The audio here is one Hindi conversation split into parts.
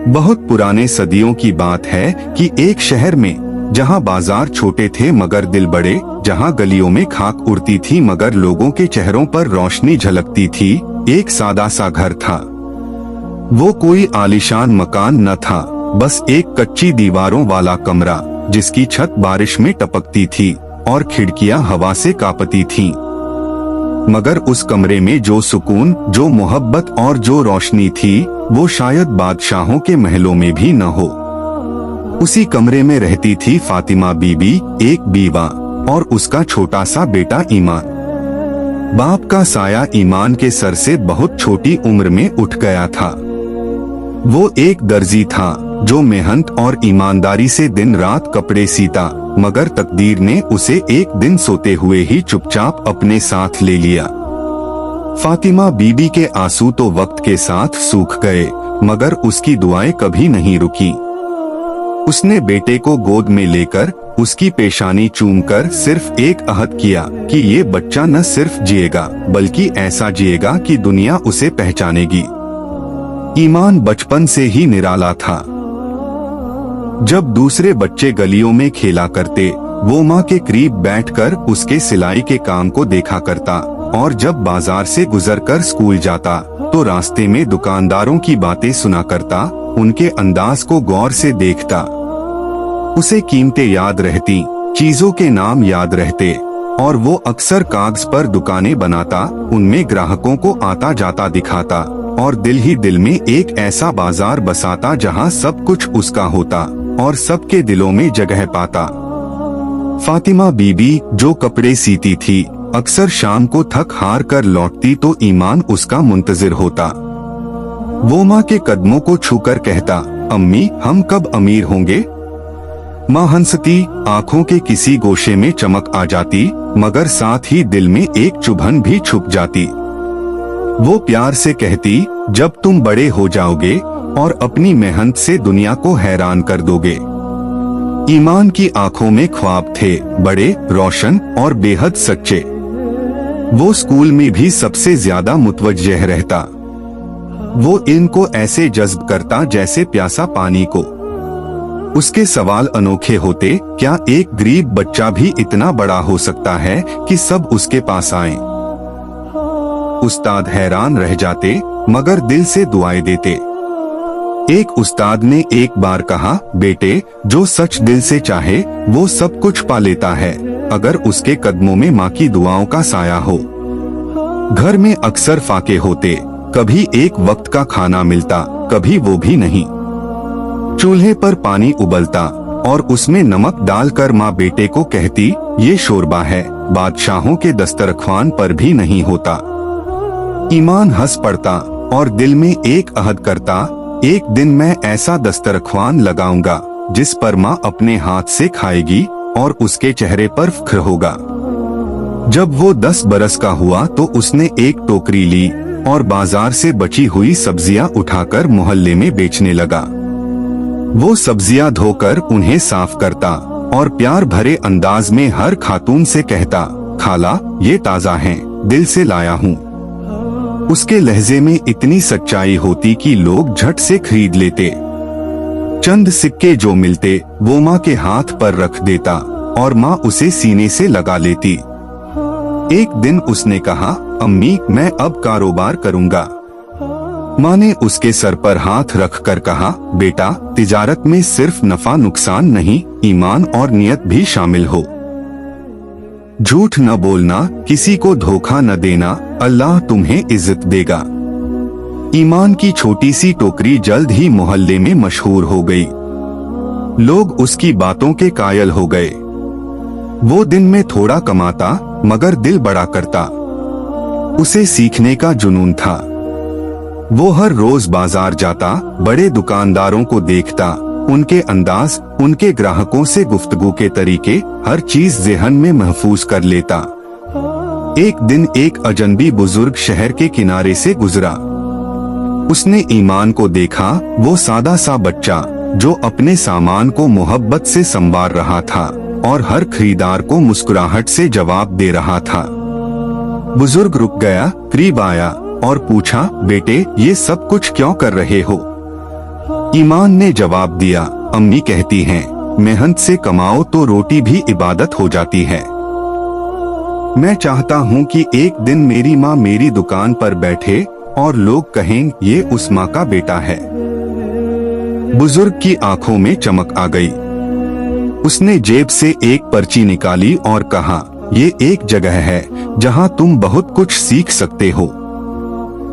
बहुत पुराने सदियों की बात है कि एक शहर में, जहां बाजार छोटे थे मगर दिल बड़े, जहां गलियों में खाक उड़ती थी मगर लोगों के चेहरों पर रोशनी झलकती थी, एक सादा सा घर था। वो कोई आलीशान मकान न था, बस एक कच्ची दीवारों वाला कमरा, जिसकी छत बारिश में टपकती थी और खिड़कियां हवा से कांपती थीं। मगर उस कमरे में जो सुकून, जो मोहब्बत और जो रोशनी थी, वो शायद बादशाहों के महलों में भी न हो। उसी कमरे में रहती थी फातिमा बीबी, एक बीवा, और उसका छोटा सा बेटा ईमान। बाप का साया ईमान के सर से बहुत छोटी उम्र में उठ गया था। वो एक दर्जी था जो मेहनत और ईमानदारी से दिन रात कपड़े सीता, मगर तकदीर ने उसे एक दिन सोते हुए ही चुपचाप अपने साथ ले लिया। फातिमा बीबी के आंसू तो वक्त के साथ सूख गए, मगर उसकी दुआएं कभी नहीं रुकी। उसने बेटे को गोद में लेकर उसकी पेशानी चूमकर सिर्फ एक अहद किया कि ये बच्चा न सिर्फ जिएगा बल्कि ऐसा जिएगा कि दुनिया उसे पहचानेगी। ईमान बचपन से ही निराला था। जब दूसरे बच्चे गलियों में खेला करते, वो माँ के करीब बैठकर उसके सिलाई के काम को देखा करता, और जब बाजार से गुजरकर स्कूल जाता तो रास्ते में दुकानदारों की बातें सुना करता, उनके अंदाज को गौर से देखता। उसे कीमतें याद रहती, चीजों के नाम याद रहते, और वो अक्सर कागज पर दुकानें बनाता, उनमें ग्राहकों को आता जाता दिखाता, और दिल ही दिल में एक ऐसा बाजार बसाता जहां सब कुछ उसका होता और सबके दिलों में जगह पाता। फातिमा बीबी जो कपड़े सीती थी, अक्सर शाम को थक हार कर लौटती तो ईमान उसका मुंतजिर होता। वो माँ के कदमों को छूकर कहता, अम्मी हम कब अमीर होंगे? माँ हंसती, आंखों के किसी गोशे में चमक आ जाती, मगर साथ ही दिल में एक चुभन भी छुप जाती। वो प्यार से कहती, जब तुम बड़े हो जाओगे और अपनी मेहनत से दुनिया को हैरान कर दोगे। ईमान की आंखों में ख्वाब थे, बड़े, रोशन और बेहद सच्चे। वो स्कूल में भी सबसे ज्यादा मुतवज्जह रहता। वो इनको ऐसे जज्ब करता जैसे प्यासा पानी को। उसके सवाल अनोखे होते, क्या एक गरीब बच्चा भी इतना बड़ा हो सकता है कि सब उसके पास आए? उस्ताद हैरान रह जाते, मगर दिल से दुआएं देते। एक उस्ताद ने एक बार कहा, बेटे, जो सच दिल से चाहे वो सब कुछ पा लेता है, अगर उसके कदमों में माँ की दुआओं का साया हो। घर में अक्सर फाके होते, कभी एक वक्त का खाना मिलता, कभी वो भी नहीं। चूल्हे पर पानी उबलता और उसमें नमक डालकर माँ बेटे को कहती, ये शोरबा है, बादशाहों के दस्तरख्वान पर भी नहीं होता। ईमान हंस पड़ता और दिल में एक अहद करता, एक दिन मैं ऐसा दस्तरख्वान लगाऊंगा जिस पर माँ अपने हाथ से खाएगी और उसके चेहरे पर फख्र होगा। जब वो 10 बरस का हुआ तो उसने एक टोकरी ली और बाजार से बची हुई सब्जियां उठाकर मोहल्ले में बेचने लगा। वो सब्जियां धोकर उन्हें साफ करता और प्यार भरे अंदाज में हर खातून से कहता, खाला ये ताजा हैं, दिल से लाया हूँ। उसके लहजे में इतनी सच्चाई होती कि लोग झट से खरीद लेते। चंद सिक्के जो मिलते वो माँ के हाथ पर रख देता और माँ उसे सीने से लगा लेती। एक दिन उसने कहा, अम्मी मैं अब कारोबार करूँगा। माँ ने उसके सर पर हाथ रखकर कहा, बेटा, तिजारत में सिर्फ नफा नुकसान नहीं, ईमान और नियत भी शामिल हो। झूठ न बोलना, किसी को धोखा न देना, अल्लाह तुम्हें इज्जत देगा। ईमान की छोटी सी टोकरी जल्द ही मोहल्ले में मशहूर हो गई। लोग उसकी बातों के कायल हो गए। वो दिन में थोड़ा कमाता मगर दिल बड़ा करता। उसे सीखने का जुनून था। वो हर रोज बाजार जाता, बड़े दुकानदारों को देखता, उनके अंदाज, उनके ग्राहकों से गुफ्तगू के तरीके, हर चीज ज़हन में महफूज कर लेता। एक दिन एक अजनबी बुजुर्ग शहर के किनारे से गुजरा। उसने ईमान को देखा, वो सादा सा बच्चा जो अपने सामान को मोहब्बत से संवार रहा था और हर खरीदार को मुस्कुराहट से जवाब दे रहा था। बुजुर्ग रुक गया, करीब आया और पूछा, बेटे ये सब कुछ क्यों कर रहे हो? ईमान ने जवाब दिया, अम्मी कहती हैं, मेहनत से कमाओ तो रोटी भी इबादत हो जाती है। मैं चाहता हूँ कि एक दिन मेरी माँ मेरी दुकान पर बैठे और लोग कहें ये उस माँ का बेटा है। बुजुर्ग की आंखों में चमक आ गई। उसने जेब से एक पर्ची निकाली और कहा, ये एक जगह है जहाँ तुम बहुत कुछ सीख सकते हो।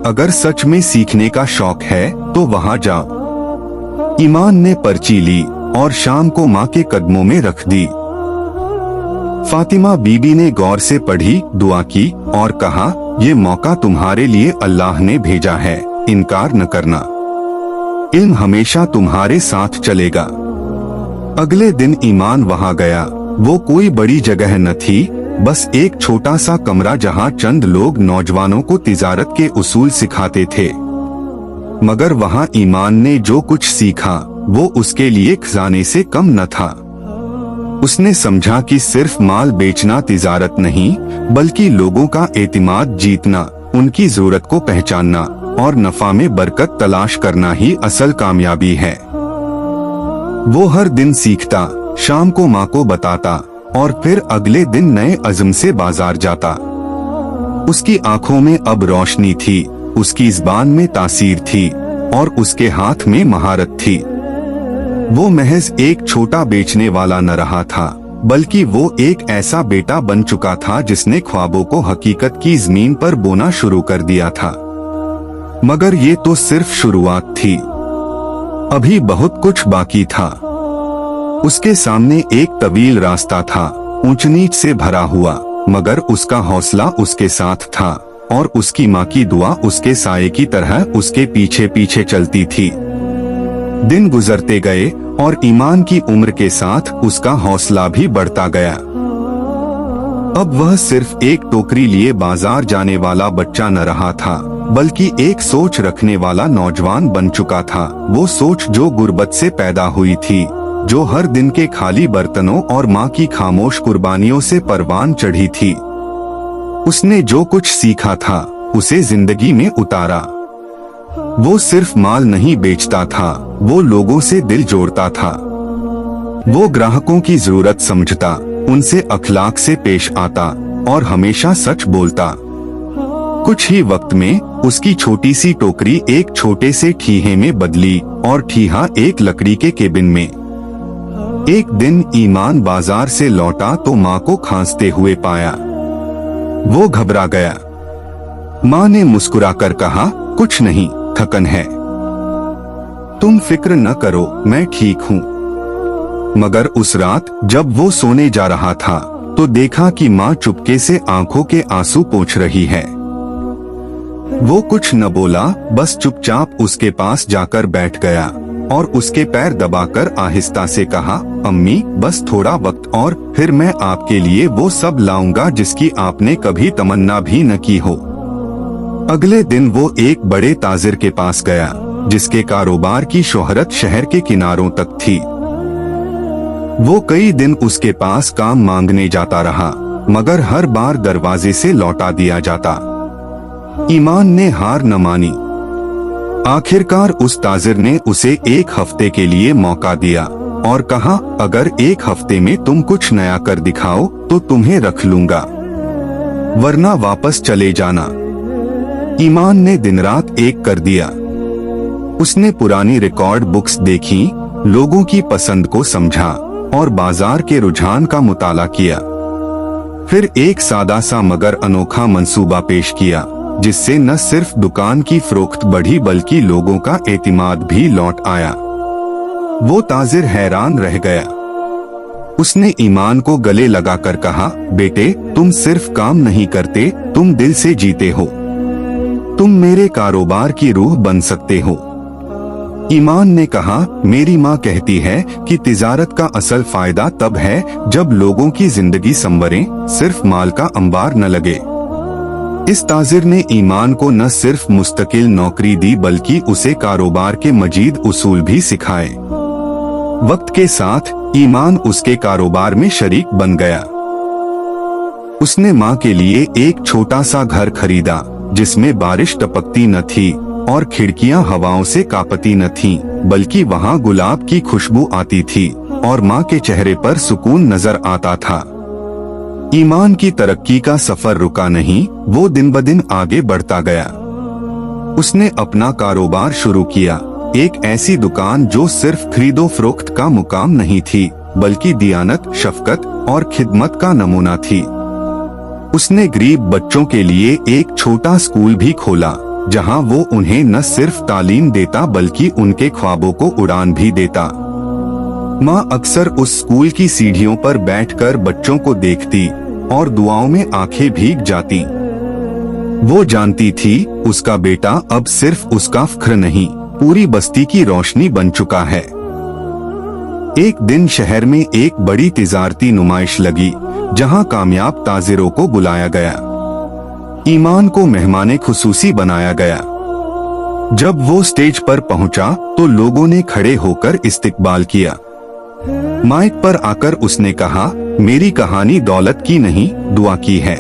अगर सच में सीखने का शौक है तो वहाँ जाओ। ईमान ने पर्ची ली और शाम को माँ के कदमों में रख दी। फातिमा बीबी ने गौर से पढ़ी, दुआ की और कहा, ये मौका तुम्हारे लिए अल्लाह ने भेजा है, इनकार न करना। इल्म हमेशा तुम्हारे साथ चलेगा। अगले दिन ईमान वहां गया। वो कोई बड़ी जगह न थी, बस एक छोटा सा कमरा जहां चंद लोग नौजवानों को तिजारत के उसूल सिखाते थे। मगर वहां ईमान ने जो कुछ सीखा वो उसके लिए खजाने से कम न था। उसने समझा कि सिर्फ माल बेचना तिजारत नहीं, बल्कि लोगों का एतिमाद जीतना, उनकी जरूरत को पहचानना और नफा में बरकत तलाश करना ही असल कामयाबी है। वो हर दिन सीखता, शाम को माँ को बताता और फिर अगले दिन नए अज़्म से बाजार जाता। उसकी आंखों में अब रोशनी थी, उसकी ज़बान में तासीर थी और उसके हाथ में महारत थी। वो महज एक छोटा बेचने वाला न रहा था, बल्कि वो एक ऐसा बेटा बन चुका था जिसने ख्वाबों को हकीकत की जमीन पर बोना शुरू कर दिया था। मगर ये तो सिर्फ शुरुआत थी, अभी बहुत कुछ बाकी था। उसके सामने एक तवील रास्ता था, ऊंच नीच से भरा हुआ, मगर उसका हौसला उसके साथ था और उसकी माँ की दुआ उसके साये की तरह उसके पीछे पीछे चलती थी। दिन गुजरते गए और ईमान की उम्र के साथ उसका हौसला भी बढ़ता गया। अब वह सिर्फ एक टोकरी लिए बाजार जाने वाला बच्चा न रहा था, बल्कि एक सोच रखने वाला नौजवान बन चुका था। वो सोच जो गुर्बत से पैदा हुई थी, जो हर दिन के खाली बर्तनों और माँ की खामोश कुर्बानियों से परवान चढ़ी थी। उसने जो कुछ सीखा था उसे जिंदगी में उतारा। वो सिर्फ माल नहीं बेचता था, वो लोगों से दिल जोड़ता था। वो ग्राहकों की जरूरत समझता, उनसे अखलाक से पेश आता और हमेशा सच बोलता। कुछ ही वक्त में उसकी छोटी सी टोकरी एक छोटे से ठीहे में बदली और ठीहा एक लकड़ी के केबिन में। एक दिन ईमान बाजार से लौटा तो माँ को खांसते हुए पाया। वो घबरा गया। माँ ने मुस्कुराकर कहा, कुछ नहीं, थकन है, तुम फिक्र न करो, मैं ठीक हूँ। मगर उस रात जब वो सोने जा रहा था तो देखा कि माँ चुपके से आंखों के आंसू पोंछ रही है। वो कुछ न बोला, बस चुपचाप उसके पास जाकर बैठ गया और उसके पैर दबाकर आहिस्ता से कहा, अम्मी, बस थोड़ा वक्त और फिर मैं आपके लिए वो सब लाऊंगा जिसकी आपने कभी तमन्ना भी न की हो। अगले दिन वो एक बड़े ताजिर के पास गया, जिसके कारोबार की शोहरत शहर के किनारों तक थी। वो कई दिन उसके पास काम मांगने जाता रहा, मगर हर बार दरवाजे से लौटा दिया जाता। ईमान ने हार न मानी। आखिरकार उस ताजिर ने उसे एक हफ्ते के लिए मौका दिया और कहा, अगर एक हफ्ते में तुम कुछ नया कर दिखाओ तो तुम्हें रख लूंगा, वरना वापस चले जाना। ईमान ने दिन रात एक कर दिया। उसने पुरानी रिकॉर्ड बुक्स देखी, लोगों की पसंद को समझा और बाजार के रुझान का मुताला किया। फिर एक सादा सा मगर अनोखा मंसूबा पेश किया, जिससे न सिर्फ दुकान की फरोख्त बढ़ी बल्कि लोगों का एतिमाद भी लौट आया। वो ताजिर हैरान रह गया। उसने ईमान को गले लगाकर कहा, बेटे, तुम सिर्फ काम नहीं करते, तुम दिल से जीते हो। तुम मेरे कारोबार की रूह बन सकते हो। ईमान ने कहा, मेरी माँ कहती है कि तिजारत का असल फायदा तब है जब लोगों की जिंदगी संवरे, सिर्फ माल का अंबार न लगे। इस ताजिर ने ईमान को न सिर्फ मुस्तकिल नौकरी दी बल्कि उसे कारोबार के मजीद उसूल भी सिखाए। वक्त के साथ ईमान उसके कारोबार में शरीक बन गया। उसने माँ के लिए एक छोटा सा घर खरीदा, जिसमें बारिश टपकती न थी और खिड़कियां हवाओं से कांपती न थीं, बल्कि वहां गुलाब की खुशबू आती थी और माँ के चेहरे पर सुकून नजर आता था। ईमान की तरक्की का सफर रुका नहीं, वो दिन ब दिन आगे बढ़ता गया। उसने अपना कारोबार शुरू किया, एक ऐसी दुकान जो सिर्फ खरीदो फरोख्त का मुकाम नहीं थी, बल्कि दियानत, शफकत और खिदमत का नमूना थी। उसने गरीब बच्चों के लिए एक छोटा स्कूल भी खोला, जहां वो उन्हें न सिर्फ तालीम देता बल्कि उनके ख्वाबों को उड़ान भी देता। माँ अक्सर उस स्कूल की सीढ़ियों पर बैठकर बच्चों को देखती और दुआओं में आंखें भीग जाती। वो जानती थी उसका बेटा अब सिर्फ उसका फख्र नहीं, पूरी बस्ती की रोशनी बन चुका है। एक दिन शहर में एक बड़ी तिजारती नुमाइश लगी, जहां कामयाब ताजिरों को बुलाया गया। ईमान को मेहमाने खुसूसी बनाया गया। जब वो स्टेज पर पहुंचा तो लोगों ने खड़े होकर इस्तकबाल किया। माइक पर आकर उसने कहा, मेरी कहानी दौलत की नहीं, दुआ की है।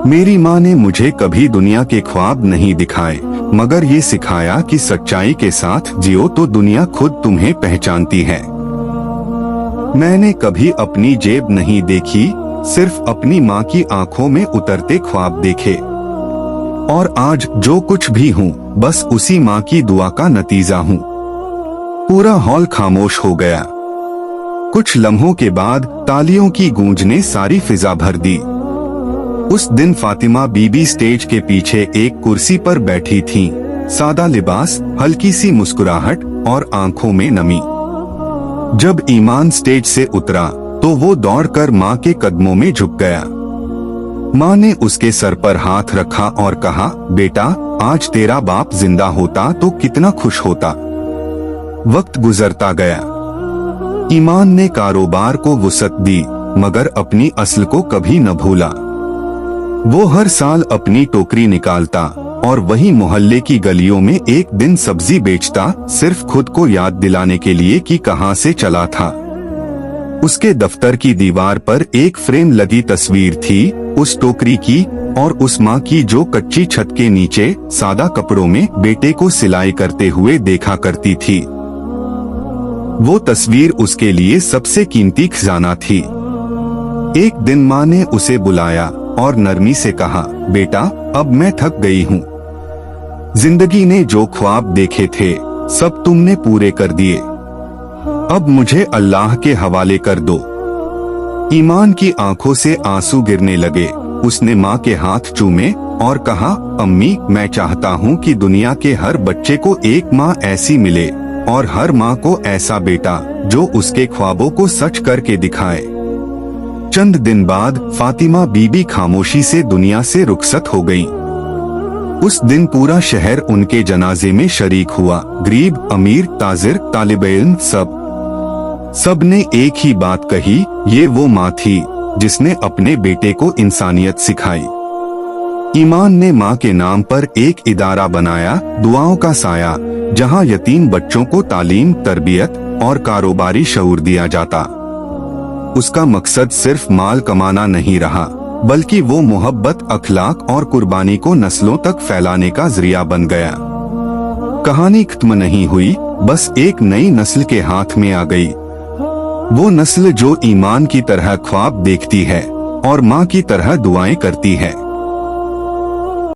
मेरी माँ ने मुझे कभी दुनिया के ख्वाब नहीं दिखाए, मगर ये सिखाया कि सच्चाई के साथ जियो तो दुनिया खुद तुम्हें पहचानती है। मैंने कभी अपनी जेब नहीं देखी, सिर्फ अपनी माँ की आंखों में उतरते ख्वाब देखे। और आज जो कुछ भी हूँ, बस उसी माँ की दुआ का नतीजा हूँ। पूरा हॉल खामोश हो गया। कुछ लम्हों के बाद तालियों की गूंज ने सारी फिजा भर दी। उस दिन फातिमा बीबी स्टेज के पीछे एक कुर्सी पर बैठी थीं, सादा लिबास, हल्की सी मुस्कुराहट और आंखों में नमी। जब ईमान स्टेज से उतरा तो वो दौड़कर माँ के कदमों में झुक गया। माँ ने उसके सर पर हाथ रखा और कहा, बेटा, आज तेरा बाप जिंदा होता तो कितना खुश होता। वक्त गुजरता गया। ईमान ने कारोबार को वुसअत दी, मगर अपनी असल को कभी न भूला। वो हर साल अपनी टोकरी निकालता और वही मोहल्ले की गलियों में एक दिन सब्जी बेचता, सिर्फ खुद को याद दिलाने के लिए कि कहां से चला था। उसके दफ्तर की दीवार पर एक फ्रेम लगी तस्वीर थी, उस टोकरी की और उस माँ की जो कच्ची छत के नीचे सादा कपड़ों में बेटे को सिलाई करते हुए देखा करती थी। वो तस्वीर उसके लिए सबसे कीमती खजाना थी। एक दिन माँ ने उसे बुलाया और नरमी से कहा, बेटा, अब मैं थक गई हूँ। जिंदगी ने जो ख्वाब देखे थे सब तुमने पूरे कर दिए। अब मुझे अल्लाह के हवाले कर दो। ईमान की आंखों से आंसू गिरने लगे। उसने माँ के हाथ चूमे और कहा, अम्मी, मैं चाहता हूँ कि दुनिया के हर बच्चे को एक माँ ऐसी मिले और हर माँ को ऐसा बेटा जो उसके ख्वाबों को सच करके दिखाए। चंद दिन बाद फातिमा बीबी खामोशी से दुनिया से रुखसत हो गई। उस दिन पूरा शहर उनके जनाजे में शरीक हुआ। गरीब, अमीर, ताजिर, तालिबे इल्म, सब ने एक ही बात कही, ये वो माँ थी जिसने अपने बेटे को इंसानियत सिखाई। ईमान ने माँ के नाम पर एक इदारा बनाया, दुआओं का साया, जहाँ यतीम बच्चों को तालीम, तरबियत और कारोबारी शऊर दिया जाता। उसका मकसद सिर्फ माल कमाना नहीं रहा, बल्कि वो मोहब्बत, अखलाक और कुर्बानी को नस्लों तक फैलाने का जरिया बन गया। कहानी खत्म नहीं हुई, बस एक नई नस्ल के हाथ में आ गई। वो नस्ल जो ईमान की तरह ख्वाब देखती है और माँ की तरह दुआएं करती है।